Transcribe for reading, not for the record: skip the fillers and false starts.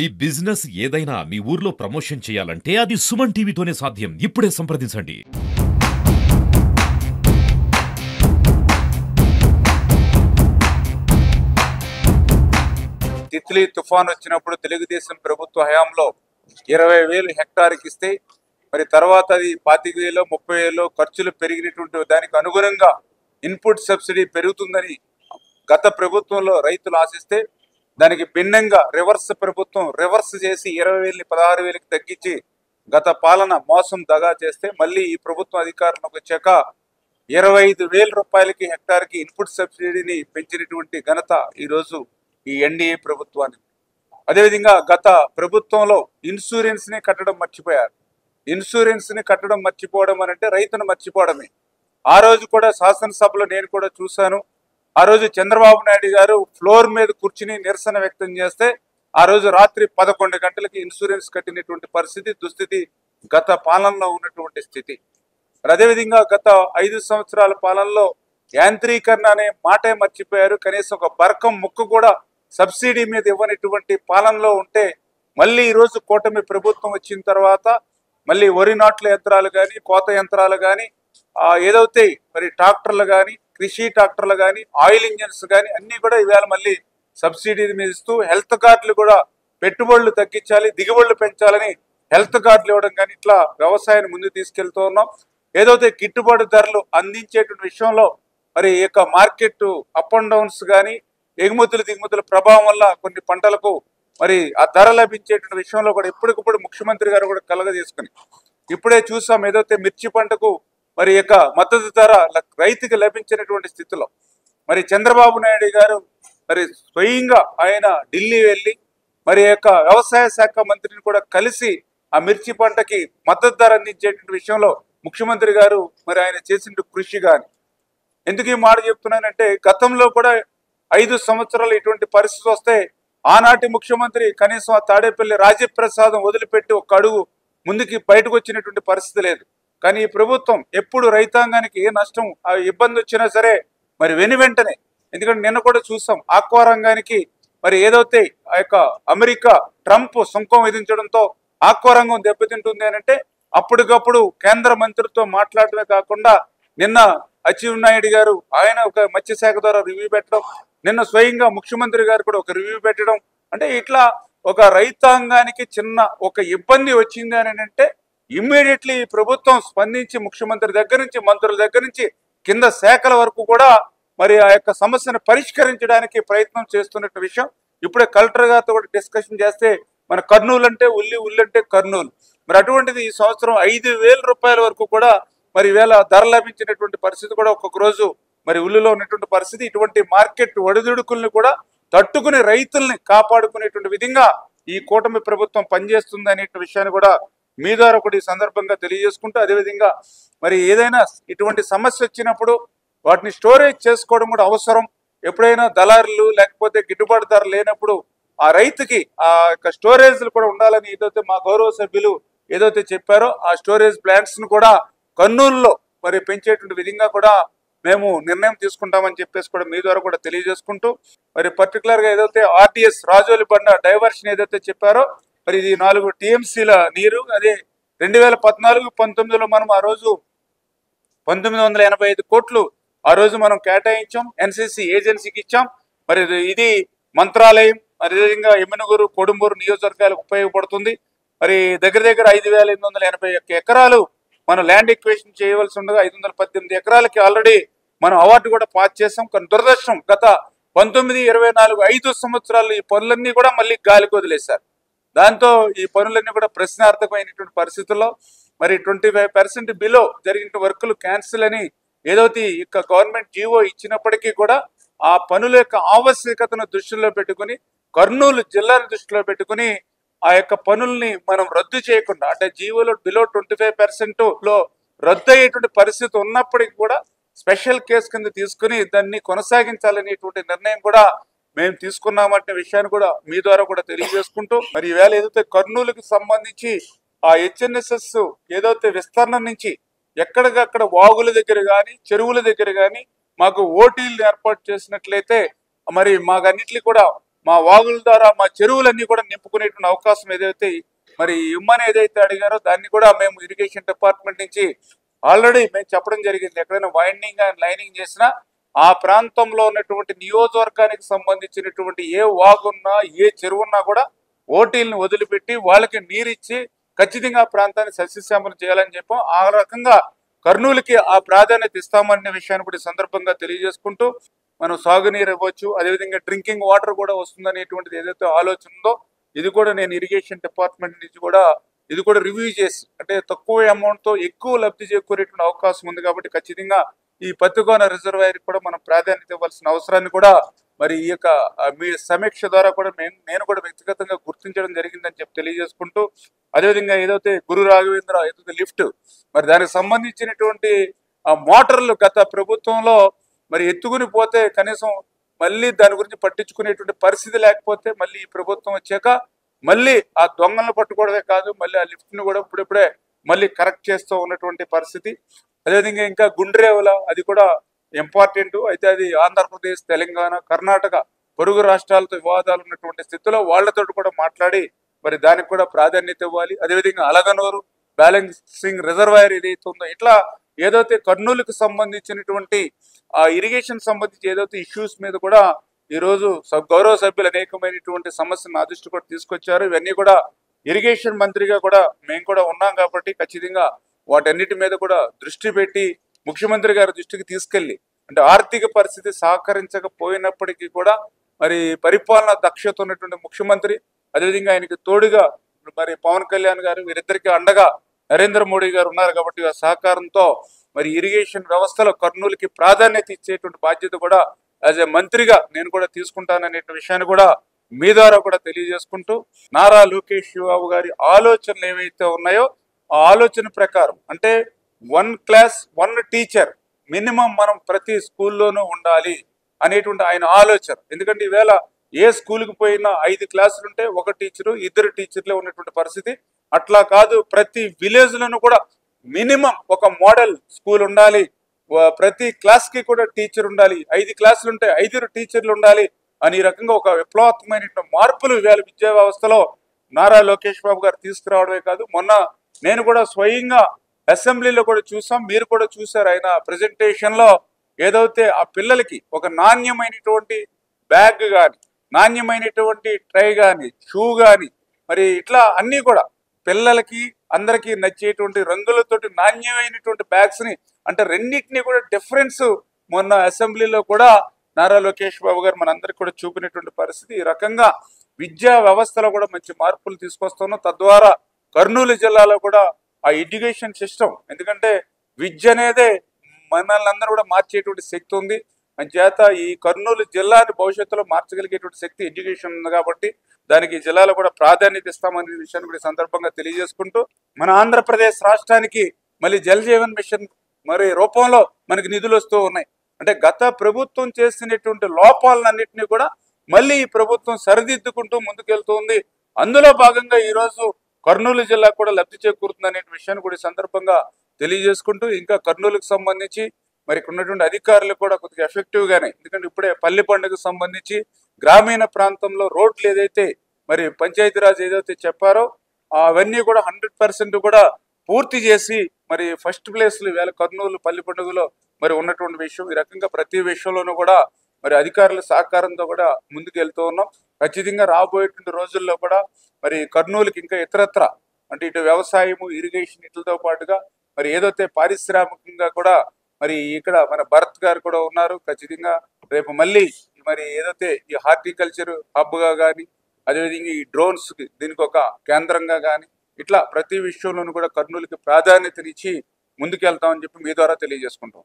ఈ బిజినెస్ ఏదైనా మీ ఊర్లో ప్రమోషన్ చేయాలంటే అది సుమన్ టీవీతోనే సాధ్యం. ఇప్పుడే సంప్రదించండి. తిత్లీ తుఫాన్ వచ్చినప్పుడు తెలుగుదేశం ప్రభుత్వ హయాంలో 20,000 హెక్టార్కి ఇస్తే మరి తర్వాత అది 25,000 30,000 ఖర్చులు పెరిగినటువంటి దానికి అనుగుణంగా ఇన్పుట్ సబ్సిడీ పెరుగుతుందని గత ప్రభుత్వంలో రైతులు ఆశిస్తే దానికి భిన్నంగా రివర్స్ ప్రభుత్వం రివర్స్ చేసి 20,000ని 16,000కి తగ్గించి గత పాలన మోసం దగా చేస్తే మళ్ళీ ఈ ప్రభుత్వం అధికారంలోకి వచ్చాక 25,000 రూపాయలకి హెక్టార్కి ఇన్పుట్ సబ్సిడీని పెంచినటువంటి ఘనత ఈరోజు ఈ ఎన్డీఏ ప్రభుత్వానికి. అదేవిధంగా గత ప్రభుత్వంలో ఇన్సూరెన్స్ని కట్టడం మర్చిపోయారు. ఇన్సూరెన్స్ని కట్టడం మర్చిపోవడం అంటే రైతును మర్చిపోవడమే. ఆ రోజు కూడా శాసనసభలో నేను కూడా చూశాను. ఆ రోజు చంద్రబాబు నాయుడు గారు ఫ్లోర్ మీద కూర్చుని నిరసన వ్యక్తం చేస్తే ఆ రోజు రాత్రి 11 గంటలకి ఇన్సూరెన్స్ కట్టినటువంటి పరిస్థితి దుస్థితి గత పాలనలో ఉన్నటువంటి స్థితి. అదేవిధంగా గత 5 సంవత్సరాల పాలనలో యాంత్రీకరణ అనే మాటే మర్చిపోయారు. కనీసం ఒక బరకం ముక్క కూడా సబ్సిడీ మీద ఇవ్వనటువంటి పాలనలో ఉంటే మళ్ళీ ఈరోజు కూటమి ప్రభుత్వం వచ్చిన తర్వాత మళ్ళీ వరి నాట్ల యంత్రాలు కానీ కోత యంత్రాలు కానీ ఏదైతే మరి ట్రాక్టర్లు కానీ కృషి ట్రాక్టర్లు కానీ ఆయిల్ ఇంజన్స్ కానీ అన్నీ కూడా ఇవాళ మళ్ళీ సబ్సిడీ మీద ఇస్తూ హెల్త్ కార్డులు కూడా పెట్టుబడులు తగ్గించాలి దిగుబడులు పెంచాలని హెల్త్ కార్డులు ఇవ్వడం కానీ ఇట్లా వ్యవసాయాన్ని ముందుకు తీసుకెళ్తూ ఉన్నాం. ఏదైతే గిట్టుబాటు ధరలు అందించేటువంటి విషయంలో మరి ఈ యొక్క మార్కెట్ అప్ అండ్ డౌన్స్ కానీ ఎగుమతులు దిగుమతుల ప్రభావం వల్ల కొన్ని పంటలకు మరి ఆ ధర లభించేటువంటి విషయంలో కూడా ఎప్పటికప్పుడు ముఖ్యమంత్రి గారు కూడా కలగజేసుకుని ఇప్పుడే చూసాం. ఏదైతే మిర్చి పంటకు మరి యొక్క మద్దతు ధర రైతుకి లభించినటువంటి స్థితిలో మరి చంద్రబాబు నాయుడు గారు మరి స్వయంగా ఆయన ఢిల్లీ వెళ్ళి మరి యొక్క వ్యవసాయ శాఖ మంత్రిని కూడా కలిసి ఆ మిర్చి పంటకి మద్దతు ధర అందించేటువంటి విషయంలో ముఖ్యమంత్రి గారు మరి ఆయన చేసిన కృషి కానీ. ఎందుకు ఈ మాట చెప్తున్నానంటే గతంలో కూడా 5 సంవత్సరాలు ఇటువంటి పరిస్థితి వస్తే ఆనాటి ముఖ్యమంత్రి కనీసం ఆ తాడేపల్లి రాజప్రసాదం వదిలిపెట్టి ఒక అడుగు ముందుకి బయటకు వచ్చినటువంటి పరిస్థితి లేదు. కానీ ఈ ప్రభుత్వం ఎప్పుడు రైతాంగానికి ఏ నష్టం ఇబ్బంది వచ్చినా సరే మరి వెంటనే, ఎందుకంటే నిన్న కూడా చూసాం ఆక్వా రంగానికి మరి ఏదైతే ఆ యొక్క అమెరికా ట్రంప్ సుంకం విధించడంతో ఆక్వా రంగం దెబ్బతింటుంది అని అంటే అప్పటికప్పుడు కేంద్ర మంత్రితో మాట్లాడటమే కాకుండా నిన్న అచ్చెన్నాయుడు గారు ఆయన ఒక మత్స్యశాఖ ద్వారా రివ్యూ పెట్టడం, నిన్న స్వయంగా ముఖ్యమంత్రి గారు కూడా ఒక రివ్యూ పెట్టడం, అంటే ఇట్లా ఒక రైతాంగానికి చిన్న ఒక ఇబ్బంది వచ్చింది అని అంటే ఇమ్మీడియట్లీ ప్రభుత్వం స్పందించి ముఖ్యమంత్రి దగ్గర నుంచి మంత్రుల దగ్గర నుంచి కింద శాఖల వరకు కూడా మరి ఆ యొక్క సమస్యను పరిష్కరించడానికి ప్రయత్నం చేస్తున్న విషయం. ఇప్పుడే కలెక్టర్ గారితో కూడా డిస్కషన్ చేస్తే మన కర్నూలు అంటే ఉల్లి అంటే కర్నూలు. మరి అటువంటిది ఈ సంవత్సరం 5,000 రూపాయల వరకు కూడా మరి వేళ ధర లభించినటువంటి పరిస్థితి కూడా ఒక్కొక్క రోజు మరి ఉల్లిలో ఉన్నటువంటి పరిస్థితి. ఇటువంటి మార్కెట్ ఒడిదుడుకుల్ని కూడా తట్టుకుని రైతుల్ని కాపాడుకునేటువంటి విధంగా ఈ కూటమి ప్రభుత్వం పనిచేస్తుంది అనే విషయాన్ని కూడా మీ ద్వారా కూడా ఈ సందర్భంగా తెలియజేసుకుంటూ, అదేవిధంగా మరి ఏదైనా ఇటువంటి సమస్య వచ్చినప్పుడు వాటిని స్టోరేజ్ చేసుకోవడం కూడా అవసరం. ఎప్పుడైనా దళారులు లేకపోతే గిట్టుబాటు ధర లేనప్పుడు ఆ రైతుకి ఆ యొక్క స్టోరేజ్లు కూడా ఉండాలని ఏదైతే మా గౌరవ సభ్యులు ఏదైతే చెప్పారో ఆ స్టోరేజ్ ప్లాంట్స్ ను కూడా కర్నూలులో మరి పెంచేటువంటి విధంగా కూడా మేము నిర్ణయం తీసుకుంటామని చెప్పేసి కూడా మీ ద్వారా కూడా తెలియజేసుకుంటూ, మరి పర్టికులర్ గా ఏదైతే ఆర్టీఎస్ రాజోలి బండ డైవర్షన్ ఏదైతే చెప్పారో మరి ఇది 4 టీఎంసీల నీరు, అదే 2014-19లో మనం ఆ రోజు 1985 కోట్లు ఆ రోజు మనం కేటాయించాం, ఎన్సీసీ ఏజెన్సీకి ఇచ్చాం. మరి ఇది మంత్రాలయం అదేవిధంగా ఎమ్మినగూరు కొడుమూరు నియోజకవర్గాలకు ఉపయోగపడుతుంది. మరి దగ్గర 5,881 ఎకరాలు మనం ల్యాండ్ ఎక్వేషన్ చేయవలసి ఉండగా 518 ఎకరాలకి ఆల్రెడీ మనం అవార్డు కూడా పాస్ చేసాం. కానీ దురదృష్టం గత 19, 24, 5 సంవత్సరాలు ఈ పనులన్నీ కూడా మళ్ళీ గాలికి వదిలేశారు. దాంతో ఈ పనులన్నీ కూడా ప్రశ్నార్థకమైనటువంటి పరిస్థితుల్లో మరి 25% బిలో జరిగిన వర్కులు క్యాన్సిల్ అని ఏదైతే ఇక గవర్నమెంట్ జీవో ఇచ్చినప్పటికీ కూడా ఆ పనుల యొక్క ఆవశ్యకతను దృష్టిలో పెట్టుకుని కర్నూలు జిల్లాను దృష్టిలో పెట్టుకుని ఆ యొక్క పనుల్ని మనం రద్దు చేయకుండా అంటే జీవోలో బిలో 25% లో రద్దు అయ్యేటువంటి పరిస్థితి ఉన్నప్పటికీ కూడా స్పెషల్ కేసు కింద తీసుకుని దాన్ని కొనసాగించాలనేటువంటి నిర్ణయం కూడా మేము తీసుకున్నామంటే విషయాన్ని కూడా మీ ద్వారా కూడా తెలియజేసుకుంటూ, మరి ఈవేళ ఏదైతే కర్నూలుకి సంబంధించి ఆ హెచ్ఎన్ఎస్ఎస్ ఏదైతే విస్తరణ నుంచి ఎక్కడికక్కడ వాగుల దగ్గర కానీ చెరువుల దగ్గర కానీ మాకు ఓటీలు ఏర్పాటు చేసినట్లయితే మరి మాకన్నిటికీ కూడా మా వాగుల ద్వారా మా చెరువులన్నీ కూడా నింపుకునేటువంటి అవకాశం ఏదైతే మరి ఇమ్మని ఏదైతే అడిగారో దాన్ని కూడా మేము ఇరిగేషన్ డిపార్ట్మెంట్ నుంచి ఆల్రెడీ మేము చెప్పడం జరిగింది. ఎక్కడైనా వైండింగ్ అండ్ లైనింగ్ చేసినా ఆ ప్రాంతంలో ఉన్నటువంటి నియోజకవర్గానికి సంబంధించినటువంటి ఏ వాగున్నా ఏ చెరువున్నా కూడా ఓటీలను వదిలిపెట్టి వాళ్ళకి నీరిచ్చి ఖచ్చితంగా ఆ ప్రాంతాన్ని సస్యశ్యామలం చేయాలని చెప్పాం. ఆ రకంగా కర్నూలుకి ఆ ప్రాధాన్యత ఇస్తామనే విషయాన్ని కూడా ఈ సందర్భంగా తెలియజేసుకుంటూ మనం సాగునీరు ఇవ్వచ్చు, అదేవిధంగా డ్రింకింగ్ వాటర్ కూడా వస్తుందనేటువంటిది ఏదైతే ఆలోచన ఉందో ఇది కూడా నేను ఇరిగేషన్ డిపార్ట్మెంట్ నుంచి కూడా ఇది కూడా రివ్యూ చేసి అంటే తక్కువ అమౌంట్తో ఎక్కువ లబ్ధి చేకూరేటువంటి అవకాశం ఉంది కాబట్టి ఖచ్చితంగా ఈ పత్తికోన రిజర్వాయర్ కూడా మనం ప్రాధాన్యత ఇవ్వాల్సిన అవసరాన్ని కూడా మరి ఈ యొక్క మీ సమీక్ష ద్వారా కూడా నేను కూడా వ్యక్తిగతంగా గుర్తించడం జరిగిందని చెప్పి తెలియజేసుకుంటూ అదేవిధంగా ఏదైతే గురు రాఘవేంద్ర ఏదైతే లిఫ్ట్ మరి దానికి సంబంధించినటువంటి ఆ మోటార్లు గత ప్రభుత్వంలో మరి ఎత్తుకుని పోతే కనీసం మళ్ళీ దాని గురించి పట్టించుకునేటువంటి పరిస్థితి లేకపోతే మళ్ళీ ఈ ప్రభుత్వం వచ్చాక మళ్ళీ ఆ దొంగలను పట్టుకోవడమే కాదు మళ్ళీ ఆ లిఫ్ట్ ను కూడా ఇప్పుడిప్పుడే మళ్ళీ కరెక్ట్ చేస్తూ ఉన్నటువంటి పరిస్థితి. అదేవిధంగా ఇంకా గుండ్రేవుల అది కూడా ఇంపార్టెంట్ అయితే అది ఆంధ్రప్రదేశ్, తెలంగాణ, కర్ణాటక పొరుగు రాష్ట్రాలతో వివాదాలు ఉన్నటువంటి స్థితిలో వాళ్లతో కూడా మాట్లాడి మరి దానికి కూడా ప్రాధాన్యత ఇవ్వాలి. అదేవిధంగా అలగనూరు బ్యాలెన్సింగ్ రిజర్వాయర్ ఏదైతే ఉందో ఇట్లా ఏదైతే కర్నూలుకు సంబంధించినటువంటి ఆ ఇరిగేషన్ సంబంధించి ఏదైతే ఇష్యూస్ మీద కూడా ఈరోజు గౌరవ సభ్యులు అనేకమైనటువంటి సమస్యను నా దృష్టి కూడా తీసుకొచ్చారు. ఇవన్నీ కూడా ఇరిగేషన్ మంత్రిగా కూడా మేము కూడా ఉన్నాం కాబట్టి ఖచ్చితంగా వాటన్నిటి మీద కూడా దృష్టి పెట్టి ముఖ్యమంత్రి గారి దృష్టికి తీసుకెళ్లి అంటే ఆర్థిక పరిస్థితి సహకరించకపోయినప్పటికీ కూడా మరి పరిపాలన దక్షత ఉన్నటువంటి ముఖ్యమంత్రి అదేవిధంగా ఆయనకి తోడుగా మరి పవన్ కళ్యాణ్ గారు వీరిద్దరికి అండగా నరేంద్ర మోడీ గారు ఉన్నారు కాబట్టి ఆ సహకారంతో మరి ఇరిగేషన్ వ్యవస్థలో కర్నూలుకి ప్రాధాన్యత ఇచ్చేటువంటి బాధ్యత కూడా యాజ్ ఏ మంత్రిగా నేను కూడా తీసుకుంటాననే విషయాన్ని కూడా మీ ద్వారా కూడా తెలియజేసుకుంటూ నారా లోకేష్ బాబు గారి ఆలోచనలు ఏవైతే ఉన్నాయో ఆ ఆలోచన ప్రకారం అంటే 1 క్లాస్ 1 టీచర్ మినిమం మనం ప్రతి స్కూల్లోనూ ఉండాలి అనేటువంటి ఆయన ఆలోచన. ఎందుకంటే ఈవేళ ఏ స్కూల్కి పోయినా 5 క్లాసులు ఉంటే ఒక టీచరు 2 టీచర్లే ఉన్నటువంటి పరిస్థితి. అట్లా కాదు ప్రతి విలేజ్ లోనూ కూడా మినిమం ఒక మోడల్ స్కూల్ ఉండాలి, ప్రతి క్లాస్ కి కూడా టీచర్ ఉండాలి, 5 క్లాసులు ఉంటే 5 టీచర్లు ఉండాలి అని ఈ రకంగా ఒక విప్లవాత్మకమైన మార్పులు ఇవాళ విద్యా వ్యవస్థలో నారా లోకేష్ బాబు గారు తీసుకురావడమే కాదు మొన్న నేను కూడా స్వయంగా అసెంబ్లీలో కూడా చూసాం, మీరు కూడా చూసారు ఆయన ప్రెజెంటేషన్ లో ఏదైతే ఆ పిల్లలకి ఒక నాణ్యమైనటువంటి బ్యాగ్ కానీ నాణ్యమైనటువంటి ట్రై కానీ షూ కానీ మరి ఇట్లా అన్నీ కూడా పిల్లలకి అందరికీ నచ్చేటువంటి రంగులతోటి నాణ్యమైనటువంటి బ్యాగ్స్ ని అంటే రెండింటినీ కూడా డిఫరెన్స్ మొన్న అసెంబ్లీలో కూడా నారా లోకేష్ బాబు గారు మనందరికి కూడా చూపినటువంటి పరిస్థితి. ఈ రకంగా విద్యా వ్యవస్థలో కూడా మంచి మార్పులు తీసుకొస్తున్నాం. తద్వారా కర్నూలు జిల్లాలో కూడా ఆ ఎడ్యుకేషన్ సిస్టమ్ ఎందుకంటే విద్య అనేదే మనల్ని అందరూ కూడా మార్చేటువంటి శక్తి ఉంది. చేత ఈ కర్నూలు జిల్లాని భవిష్యత్తులో మార్చగలిగేటువంటి శక్తి ఎడ్యుకేషన్ ఉంది కాబట్టి దానికి జిల్లాలో కూడా ప్రాధాన్యత ఇస్తామనే విషయాన్ని కూడా సందర్భంగా తెలియజేసుకుంటూ మన ఆంధ్రప్రదేశ్ రాష్ట్రానికి మళ్ళీ జల్ జీవన్ మిషన్ మరి రూపంలో మనకి నిధులు వస్తూ ఉన్నాయి. అంటే గత ప్రభుత్వం చేసినటువంటి లోపాలన్నింటినీ కూడా మళ్ళీ ఈ ప్రభుత్వం సరిదిద్దుకుంటూ ముందుకెళ్తుంది. అందులో భాగంగా ఈరోజు కర్నూలు జిల్లా కూడా లబ్ధి చేకూరుతుంది అనే విషయాన్ని కూడా సందర్భంగా తెలియజేసుకుంటూ ఇంకా కర్నూలుకు సంబంధించి మరి ఇక్కడ ఉన్నటువంటి అధికారులు కూడా కొద్దిగా ఎఫెక్టివ్ గానే ఎందుకంటే ఇప్పుడే పల్లి పండుగకు సంబంధించి గ్రామీణ ప్రాంతంలో రోడ్లు ఏదైతే మరి పంచాయతీరాజ్ ఏదైతే చెప్పారో అవన్నీ కూడా 100% కూడా పూర్తి చేసి మరి ఫస్ట్ ప్లేస్లు వేళ కర్నూలు పల్లి పండుగలో మరి ఉన్నటువంటి విషయం. ఈ రకంగా ప్రతి విషయంలోనూ కూడా మరి అధికారుల సహకారంతో కూడా ముందుకు వెళ్తూ ఉన్నాం. ఖచ్చితంగా రాబోయేటువంటి రోజుల్లో కూడా మరి కర్నూలుకి ఇంకా ఇతరత్ర అంటే ఇటు వ్యవసాయము ఇరిగేషన్ ఇట్లతో పాటుగా మరి ఏదైతే పారిశ్రామికంగా కూడా మరి ఇక్కడ మన భరత్ గారు కూడా ఉన్నారు. ఖచ్చితంగా రేపు మళ్ళీ మరి ఏదైతే ఈ హార్టికల్చర్ హబ్ గా కానీ అదేవిధంగా ఈ డ్రోన్స్ దీనికి ఒక కేంద్రంగా కానీ ఇట్లా ప్రతి విషయంలోనూ కూడా కర్నూలుకి ప్రాధాన్యతనిచ్చి ముందుకెళ్తామని చెప్పి మీ ద్వారా తెలియజేసుకుంటాం.